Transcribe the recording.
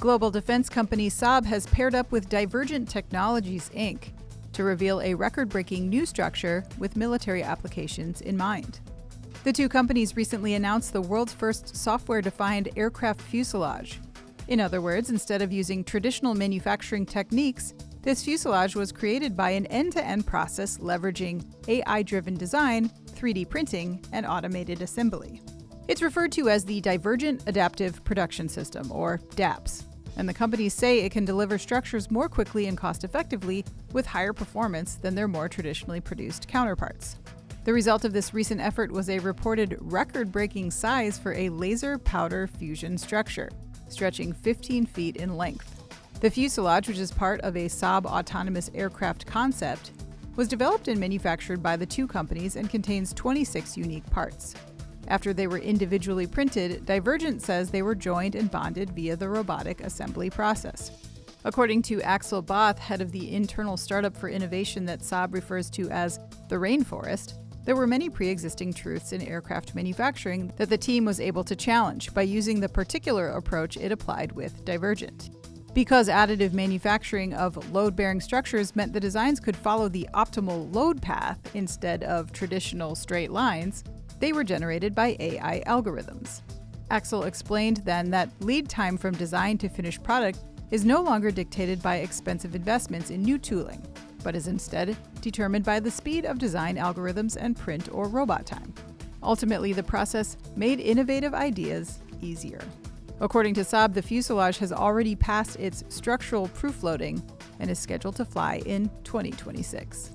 Global defense company Saab has paired up with Divergent Technologies, Inc. to reveal a record-breaking new structure with military applications in mind. The two companies recently announced the world's first software-defined aircraft fuselage. In other words, instead of using traditional manufacturing techniques, this fuselage was created by an end-to-end process leveraging AI-driven design, 3D printing, and automated assembly. It's referred to as the Divergent Adaptive Production System, or DAPs, and the companies say it can deliver structures more quickly and cost-effectively with higher performance than their more traditionally produced counterparts. The result of this recent effort was a reported record-breaking size for a laser powder fusion structure, stretching 15 feet in length. The fuselage, which is part of a Saab autonomous aircraft concept, was developed and manufactured by the two companies and contains 26 unique parts. After they were individually printed, Divergent says they were joined and bonded via the robotic assembly process. According to Axel Both, head of the internal startup for innovation that Saab refers to as the Rainforest, there were many pre-existing truths in aircraft manufacturing that the team was able to challenge by using the particular approach it applied with Divergent. Because additive manufacturing of load-bearing structures meant the designs could follow the optimal load path instead of traditional straight lines, they were generated by AI algorithms. Axel explained then that lead time from design to finished product is no longer dictated by expensive investments in new tooling, but is instead determined by the speed of design algorithms and print or robot time. Ultimately, the process made innovative ideas easier. According to Saab, the fuselage has already passed its structural proof loading and is scheduled to fly in 2026.